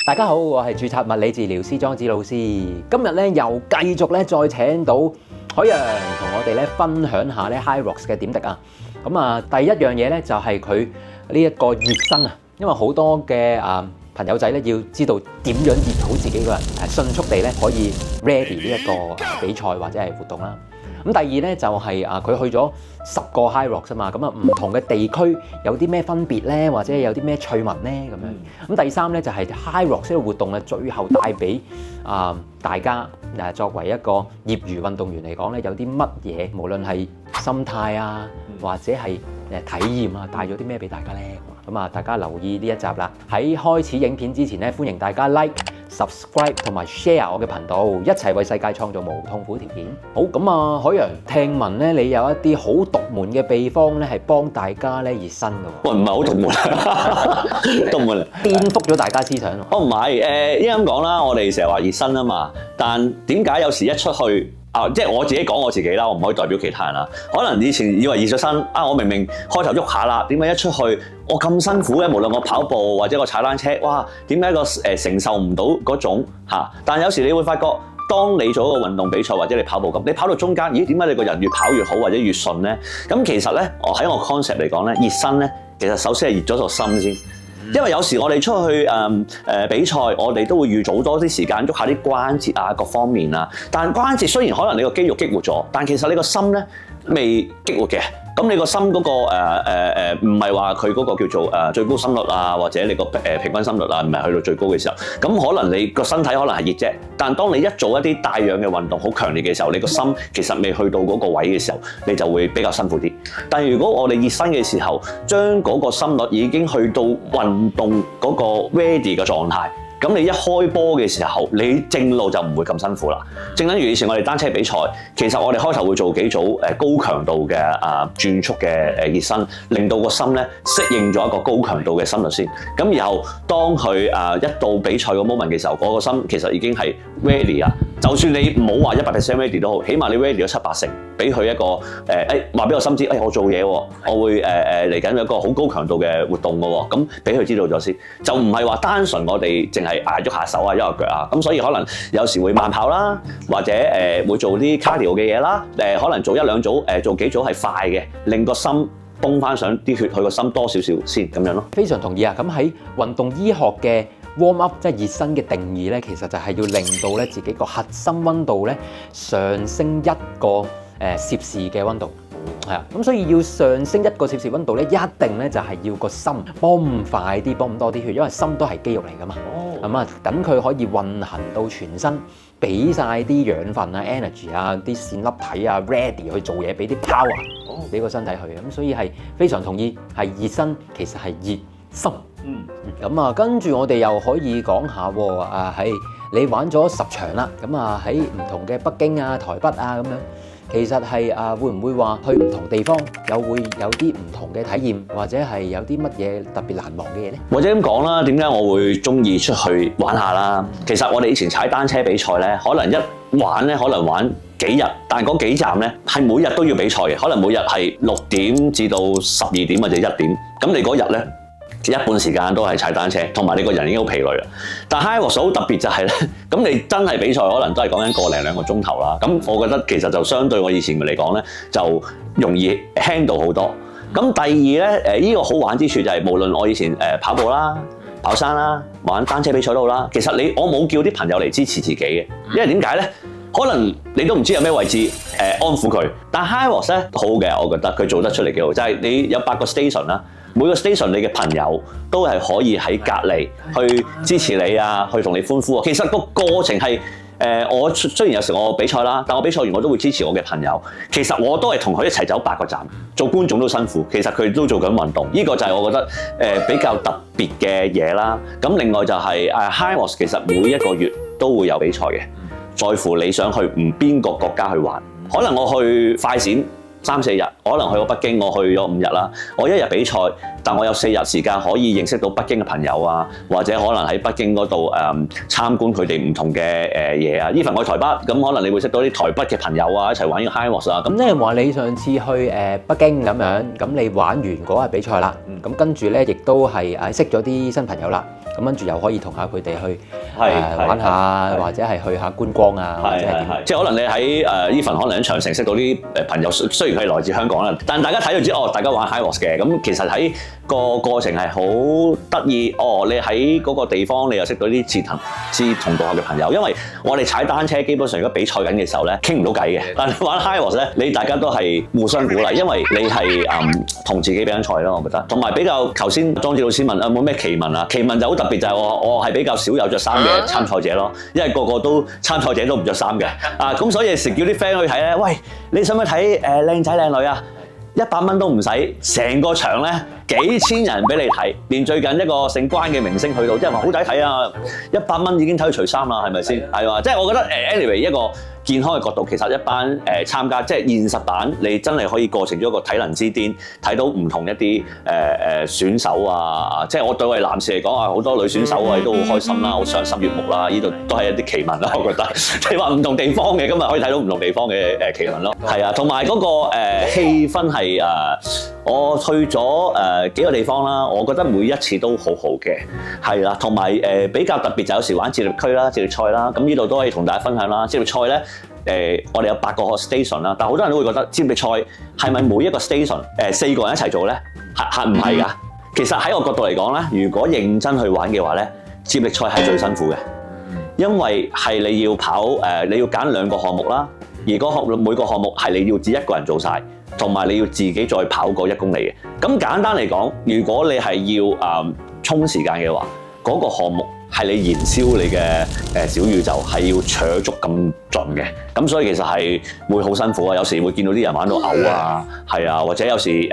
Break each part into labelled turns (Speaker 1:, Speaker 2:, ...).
Speaker 1: 大家好，我係註冊物理治療師莊子老師。今日咧又繼續咧再請到海洋同我哋咧分享下咧 HYROX 嘅點滴啊。咁啊，第一樣嘢咧就係佢呢一個熱身啊，因為好多嘅朋友仔咧要知道點樣熱好自己個人，迅速地咧可以 ready 呢一個比賽或者係活動啦。咁第二咧就係佢去咗10個 HYROX 啊嘛，咁唔同嘅地區有啲咩分別咧，或者有啲咩趣聞咧咁樣。咁第三咧就係 HYROX 呢個活動咧，最後帶俾大家作為一個業餘運動員嚟講咧，有啲乜嘢，無論係心態啊，或者係體驗啊，帶咗啲咩俾大家咧？咁大家留意呢一集啦。喺開始影片之前咧，歡迎大家 like、subscribe 同埋 share 我嘅頻道，一齊為世界創造無痛苦條件。好，咁海洋，聽聞咧你有一啲好獨門嘅秘方咧，係幫大家咧熱身㗎喎。
Speaker 2: 喂，唔係好獨門，獨門
Speaker 1: 顛覆咗大家思想喎。
Speaker 2: 唔係，應該咁講啦，我哋成日話熱身啊嘛，但點解有時一出去？即係我自己講我自己啦，我唔可以代表其他人啦。可能以前以為熱咗身我明明開頭喐下啦，點解一出去我咁辛苦嘅？無論我跑步或者我踩單車，哇！點解個承受唔到嗰種嚇？但有時你會發覺，當你做一個運動比賽或者你跑步咁，你跑到中間，咦？點解你個人越跑越好或者越順咧？咁其實咧，喺我 concept 嚟講咧，熱身咧，其實首先係熱咗個心先。因為有時我哋出去比賽，我哋都會預早多啲時間喐下啲關節啊，各方面啊。但關節雖然可能你個肌肉激活咗，但其實你個心咧未激活嘅。咁你個心嗰個唔係話佢嗰個叫做最高心率啊，或者你個平均心率啊，唔係去到最高嘅時候，咁可能你個身體可能係熱啫。但當你一做一啲帶氧嘅運動好強烈嘅時候，你個心其實未去到嗰個位嘅時候，你就會比較辛苦啲。但如果我哋熱身嘅時候，將嗰個心率已經去到運動嗰個 ready 嘅狀態。咁你一開波嘅時候，你正路就唔會咁辛苦啦。正等於以前我哋單車比賽，其實我哋開頭會做幾組高強度嘅轉速嘅熱身，令到個心咧適應咗一個高強度嘅心率先。咁然後當佢一到比賽個 moment 嘅時候，嗰個心其實已經係 ready 啊。就算你唔好話100% ready 都好，起碼你 ready 咗7-8成，俾佢一個話俾個心知，我做嘢喎，我會嚟緊一個好高強度嘅活動嘅喎，咁俾佢知道咗先，就唔係話單純我哋淨係喐下手啊，喐下腳啊，咁所以可能有時會慢跑啦，或者會做啲 cardio 嘅嘢啦，可能做1-2組，做幾組係快嘅，令個心泵翻上啲血去個心多少少先咁樣咯。
Speaker 1: 非常同意啊！咁喺運動醫學嘅warm up 即係熱身嘅定義咧，其實就係要令到咧自己個核心溫度咧上升1個攝氏嘅溫度，係啊，咁所以要上升1個攝氏溫度咧，一定咧就係要個心泵快啲，泵多啲血，因為心都係肌肉嚟噶嘛。咁等佢可以運行到全身，俾晒啲養分啊、energy 啊、啲線粒體啊 ready 去做嘢，俾啲 power 俾個身體去。咁所以係非常同意，係熱身其實係熱心。咁跟住我哋又可以講下喎，係你玩咗10場啦，咁喺唔同嘅北京啊、台北啊咁樣，其實係會唔會話去唔同地方會有啲唔同嘅體驗，或者係有啲乜嘢特別難忘嘅嘢咧？
Speaker 2: 或者咁講啦，點解我會中意出去玩下啦？其實我哋以前踩單車比賽咧，可能一玩咧，可能玩幾日，但嗰幾站咧係每日都要比賽嘅，可能每日係6點至到12點或者1點，咁你嗰日咧，一半時間都係踩單車，同埋你個人已經好疲累啦。但 HYROX 好特別就係咧，咁你真係比賽可能都係講緊個零2個鐘頭啦。咁我覺得其實就相對我以前嚟講咧，就容易 handle 好多。咁第二咧，呢個好玩之處就係無論我以前跑步啦、跑山啦、玩單車比賽都好啦，其實我冇叫啲朋友嚟支持自己嘅，因為點解咧？可能你都唔知有咩位置安撫佢。但 HYROX 咧好嘅，我覺得佢做得出嚟幾好，就係你有8個 station 啦。每個 station 你嘅朋友都係可以喺隔離去支持你啊，去同你歡呼啊。其實個過程係我雖然有時我比賽啦，但我比賽完我都會支持我嘅朋友。其實我都係同佢一齊走8個站，做觀眾都辛苦。其實佢哋都做緊運動，呢個就係我覺得比較特別嘅嘢啦。咁另外就係HYROX 其實每一個月都會有比賽嘅，在乎你想去邊個國家去玩。可能我去快閃3-4日，可能去過北京，我去咗5日啦。我一日比賽，但我有4日時間可以認識到北京嘅朋友啊，或者可能喺北京嗰度參觀佢哋唔同嘅嘢啊。even 我去台北，咁可能你會識到啲台北嘅朋友啊，一齊玩呢個 HYROX 啊。
Speaker 1: 咁即係話你上次去北京咁樣，咁你玩完嗰日比賽啦，咁跟住咧亦都係識咗啲新朋友啦。咁跟住又可以同下佢哋去
Speaker 2: 係
Speaker 1: 玩下，或者係去下觀光啊，或者係點？
Speaker 2: 即係可能你喺even可能喺長城識到啲朋友，雖然佢係來自香港啦，但大家睇到知大家玩 HYROX 嘅，咁其實喺個過程係好得意。你喺嗰個地方你又識到啲志同道合嘅朋友，因為我哋踩單車基本上如果比賽緊嘅時候咧，傾唔到偈嘅。但係玩 HYROX 咧，你大家都係互相鼓勵，因為你係同自己比緊賽咯，我覺得。同埋比較頭先莊子老師問有冇咩奇聞啊？奇聞就好特別，就係我係比較少有着衫嘅參賽者咯，因為個個都參賽者都唔着衫嘅咁所以有時叫啲 friend 去睇咧，喂，你想唔想睇靚仔靚女啊？100蚊都唔使，成個場咧幾千人俾你睇，連最近一個姓關嘅明星去到，即係話好抵睇啊！100蚊已經睇佢除衫啦，係咪先？係嘛，即係我覺得anyway 一個健康嘅角度，其實一班參加即係現實版，你真係可以過成咗一個體能之巔，睇到唔同一啲選手啊，即係我對我哋男士嚟講啊，好多女選手啊都好開心啦，好賞心悅目啦，呢度都係一啲奇聞啦，我覺得。你話唔同地方嘅，今日可以睇到唔同地方嘅奇聞咯。係啊，同埋嗰個氣氛係我去咗幾個地方啦，我覺得每一次都好好嘅，係啦，同埋比較特別就有時玩接力區啦、接力賽啦，咁呢度都可以同大家分享啦。接力賽咧我哋有8個 station 啦，但好多人都會覺得接力賽係咪每一個 station 4個人一齊做咧？係唔係㗎？其實喺我角度嚟講咧，如果認真去玩嘅話咧，接力賽係最辛苦嘅，因為係你要跑你要揀2個項目啦，而每個項目係你要自己1個人做晒，同埋你要自己再跑過1公里嘅。咁簡單嚟講，如果你係要衝時間嘅話，嗰個項目係你燃燒你嘅小宇宙，係要扯足咁盡嘅，咁所以其實係會好辛苦啊！有時會見到啲人玩到嘔啊，係啊，或者有時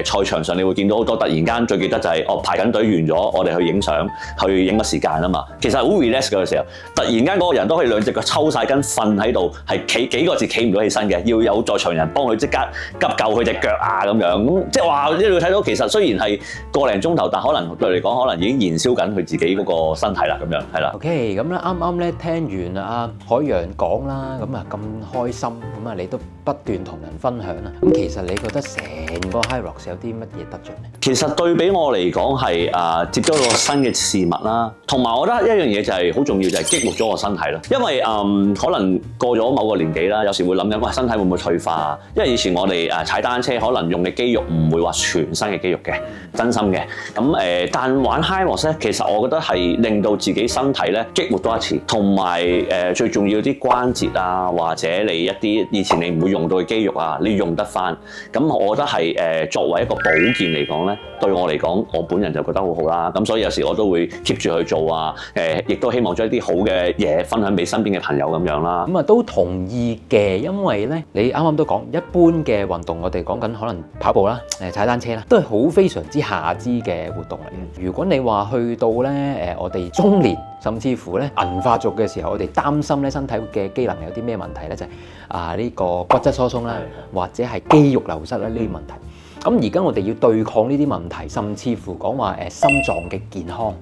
Speaker 2: 賽場上你會見到好多突然間最記得就係排緊隊完咗，我哋去影相，去影個時間啊嘛。其實好 relax 嘅時候，突然間嗰個人都可以2隻腳抽晒筋瞓喺度，係幾個字企唔到起身嘅，要有在場人幫佢即刻急救佢隻腳啊咁樣。咁即係話呢度睇到其實雖然係個零鐘頭，但可能對嚟講可能已經燃燒緊佢自己嗰個身體啦咁樣，係啦。
Speaker 1: OK，咁咧啱啱咧聽完阿海洋講啦，咁啊咁開心，咁啊你都不斷同人分享啦。咁其實你覺得成個 HYROX 有啲乜嘢得着咧？
Speaker 2: 其實對比我嚟講係接觸到個新嘅事物啦，同埋我覺得一樣嘢就係好重要，就係激活咗我身體啦。因為可能過咗某個年紀啦，有時會諗緊，喂，身體會唔會退化？因為以前我哋踩單車可能用嘅肌肉唔會話全身嘅肌肉嘅，真心嘅。咁但玩 HYROX 咧，其實我覺得係令到自己身體咧激活多一次，同埋最重要啲關節啊，或者你一啲以前你唔會用到嘅肌肉啊，你用得翻。咁我覺得係作為一個保健嚟講咧，對我嚟講，我本人就覺得好好啦。咁所以有時我都會 keep 住去做啊。亦都希望將一啲好嘅嘢分享俾身邊嘅朋友咁樣啦。咁
Speaker 1: 都同意嘅，因為咧你啱啱都講一般嘅運動，我哋講緊可能跑步啦、踩單車啦，都係好非常之下肢嘅活動嚟嘅。如果你話去到咧我哋中年，甚至乎咧銀髮族嘅時候，我哋擔心咧身體嘅機能有啲咩問題咧，就係呢個骨質疏鬆啦，或者係肌肉流失啦呢啲問題。咁而家我哋要對抗呢啲問題，甚至乎講話心臟嘅健康，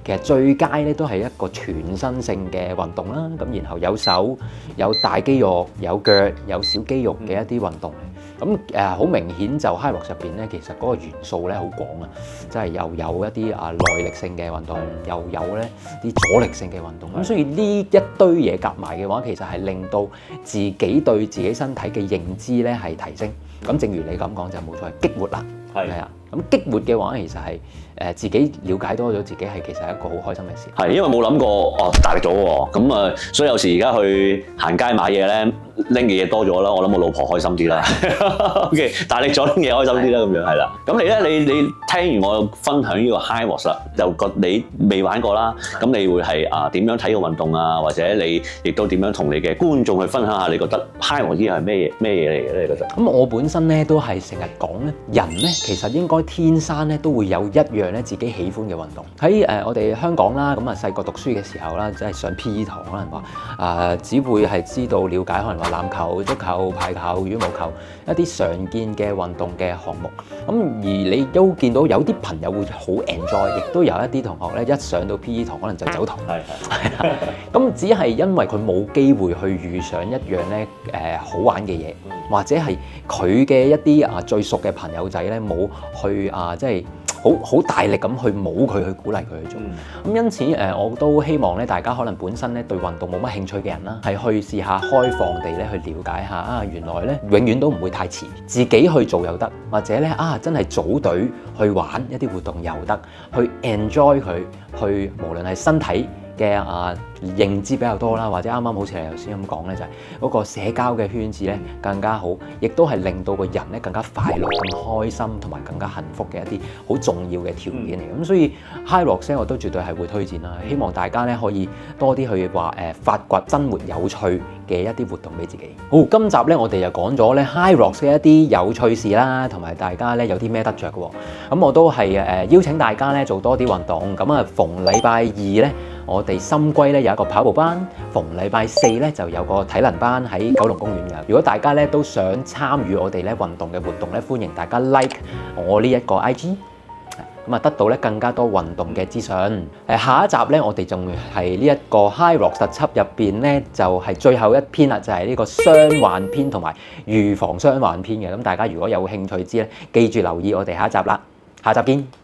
Speaker 1: 其實最佳咧都係一個全身性嘅運動啦。咁然後有手、有大肌肉、有腳、有小肌肉嘅一啲運動。咁好明顯就 HYROX 入邊咧，其實嗰個元素咧好廣啊，即係又有一啲耐力性嘅運動，又有咧啲阻力性嘅運動。咁所以呢一堆嘢夾埋嘅話，其實係令到自己對自己身體嘅認知咧係提升。咁正如你咁講就冇錯，係激活啦，係啊。咁激活嘅話，其實係自己了解多咗自己係其實係一個好開心嘅事。
Speaker 2: 係因為冇諗過大力咗喎，咁所以有時而家去行街買嘢咧，拎嘅嘢多咗啦，我諗我老婆開心啲啦。OK， 大力咗拎嘢開心啲啦，咁樣係啦。咁你咧，你聽完我分享呢個 HYROX啦，就覺你未玩過啦，咁你會係點樣睇個運動啊？或者你亦都點樣同你嘅觀眾去分享下？你覺得 HYROX 呢係咩嘢嚟嘅咧？你覺得？咁
Speaker 1: 我本身咧都係成日講咧，人咧其實應該天生咧都會有一樣咧自己喜歡嘅運動。喺我哋香港啦，咁細個讀書嘅時候啦，即係上 PE 堂，可能話只會係知道了解，可能話籃球、足球、排球、羽毛球一啲常見嘅運動嘅項目。咁而你都見到有啲朋友會好 enjoy， 亦都有一啲同學咧一上到 PE 堂可能就走堂。係咁只係因為佢冇機會去遇上一樣咧好玩嘅嘢，或者係佢嘅一啲最熟嘅朋友仔咧冇去即係好大力咁去舞佢，去鼓勵佢去做。咁因此我都希望咧，大家可能本身咧對運動冇乜興趣嘅人啦，係去試下開放地咧去了解下啊，原來咧永遠都唔會太遲，自己去做又得，或者咧真係組隊去玩一啲活動又得，去 enjoy 佢，去無論係身體嘅認知比較多啦，或者啱啱好似你頭先咁講咧，就係嗰個社交嘅圈子咧更加好，亦都係令到個人咧更加快樂、更開心同埋更加幸福嘅一啲好重要嘅條件嚟。咁所以 HYROX 我都絕對係會推薦啦，希望大家咧可以多啲去發掘生活有趣嘅一啲活動俾自己。好，今集咧我哋就講咗咧 HYROX 嘅一啲有趣事啦，同埋大家咧有啲咩得着嘅喎。咁我都係邀請大家咧做多啲運動。咁逢禮拜二咧，我哋深歸咧有一個跑步班，逢禮拜四咧就有個體能班喺九龍公園嘅。如果大家咧都想參與我哋咧運動嘅活動咧，歡迎大家 like 我呢一個 IG， 咁得到咧更加多運動嘅資訊。下一集咧我哋仲係呢一個 HYROX 特輯入邊咧就係最後一篇啦，就係呢個傷患篇同埋預防傷患篇嘅。咁大家如果有興趣知咧，記住留意我哋下一集啦，下集見。